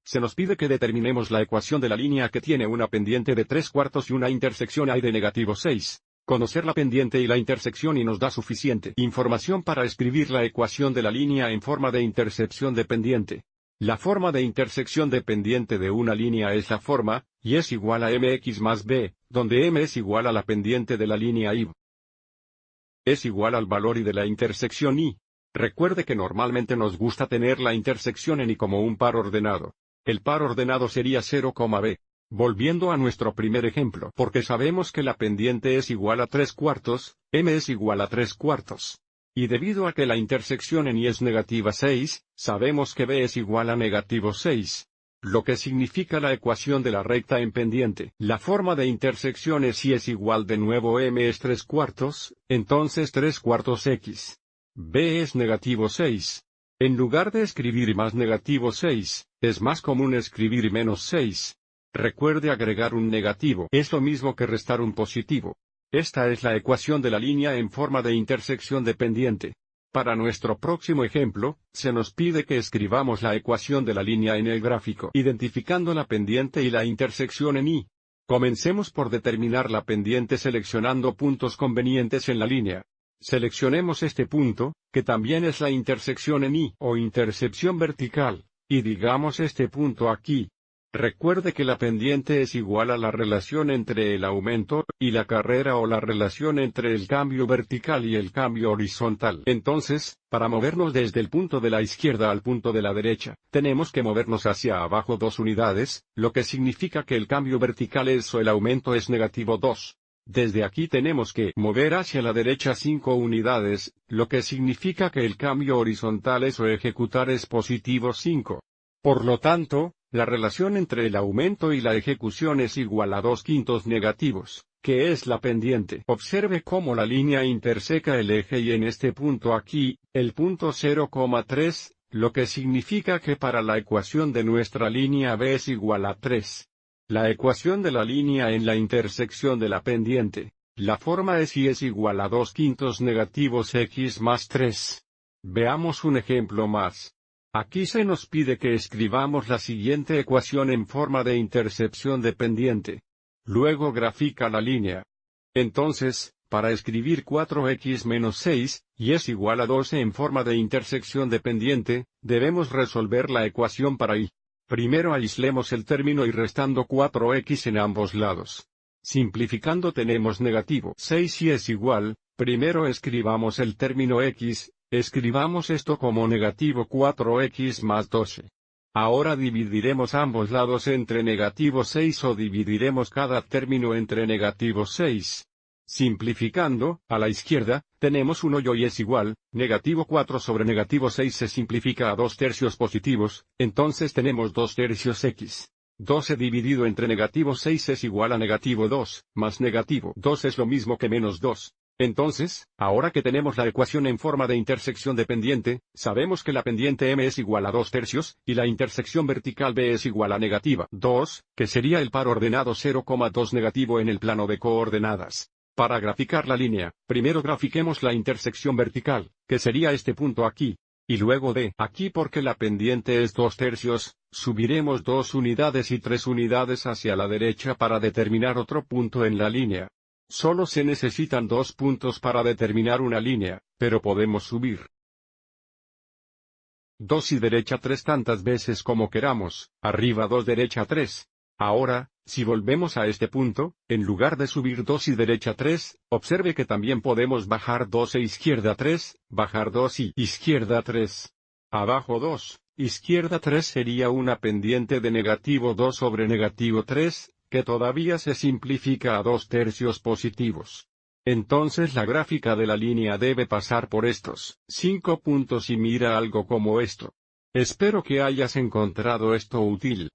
Se nos pide que determinemos la ecuación de la línea que tiene una pendiente de 3/4 y una intersección y de -6. Conocer la pendiente y la intersección y nos da suficiente información para escribir la ecuación de la línea en forma de intersección de pendiente. La forma de intersección de pendiente de una línea es la forma, y es igual a mx más b, donde m es igual a la pendiente de la línea y es igual al valor y de la intersección y. Recuerde que normalmente nos gusta tener la intersección en y como un par ordenado. El par ordenado sería 0, b. Volviendo a nuestro primer ejemplo, porque sabemos que la pendiente es igual a 3/4, m es igual a 3/4. Y debido a que la intersección en y es -6, sabemos que b es igual a -6. Lo que significa la ecuación de la recta en pendiente. La forma de intersección es y es igual de nuevo m es 3/4, entonces 3/4 x. b es -6. En lugar de escribir más -6, es más común escribir -6. Recuerde agregar un negativo. Es lo mismo que restar un positivo. Esta es la ecuación de la línea en forma de intersección de pendiente. Para nuestro próximo ejemplo, se nos pide que escribamos la ecuación de la línea en el gráfico, identificando la pendiente y la intersección en y. Comencemos por determinar la pendiente seleccionando puntos convenientes en la línea. Seleccionemos este punto, que también es la intersección en y, o intersección vertical, y digamos este punto aquí. Recuerde que la pendiente es igual a la relación entre el aumento y la carrera o la relación entre el cambio vertical y el cambio horizontal. Entonces, para movernos desde el punto de la izquierda al punto de la derecha, tenemos que movernos hacia abajo 2 unidades, lo que significa que el cambio vertical es o el aumento es -2. Desde aquí tenemos que mover hacia la derecha 5 unidades, lo que significa que el cambio horizontal es o ejecutar es +5. Por lo tanto, la relación entre el aumento y la ejecución es igual a 2/5 negativos, que es la pendiente. Observe cómo la línea interseca el eje y en este punto aquí, el punto 0,3, lo que significa que para la ecuación de nuestra línea b es igual a 3. La ecuación de la línea en la intersección de la pendiente, la forma es y es igual a 2/5 negativos x más 3. Veamos un ejemplo más. Aquí se nos pide que escribamos la siguiente ecuación en forma de intersección de pendiente. Luego grafica la línea. Entonces, para escribir 4x menos 6, y es igual a 12 en forma de intersección de pendiente, debemos resolver la ecuación para y. Primero aislemos el término y restando 4x en ambos lados. Simplificando tenemos -6 y es igual, primero escribamos el término x, escribamos esto como -4x más 12. Ahora dividiremos ambos lados entre -6 o dividiremos cada término entre -6. Simplificando, a la izquierda, tenemos 1 y es igual, -4 sobre -6 se simplifica a 2/3 positivos, entonces tenemos 2/3 x. 12 dividido entre -6 es igual a -2, más -2 es lo mismo que -2. Entonces, ahora que tenemos la ecuación en forma de intersección de pendiente, sabemos que la pendiente m es igual a 2/3, y la intersección vertical b es igual a -2, que sería el par ordenado 0,2 negativo en el plano de coordenadas. Para graficar la línea, primero grafiquemos la intersección vertical, que sería este punto aquí, y luego de aquí porque la pendiente es 2/3, subiremos 2 unidades y 3 unidades hacia la derecha para determinar otro punto en la línea. Solo se necesitan 2 puntos para determinar una línea, pero podemos subir 2 y derecha 3 tantas veces como queramos, arriba 2 derecha 3. Ahora, si volvemos a este punto, en lugar de subir 2 y derecha 3, observe que también podemos bajar 2 e izquierda 3, bajar 2 y izquierda 3. Abajo 2, izquierda 3 sería una pendiente de -2 sobre -3, que todavía se simplifica a 2/3 positivos. Entonces la gráfica de la línea debe pasar por estos 5 puntos y mira algo como esto. Espero que hayas encontrado esto útil.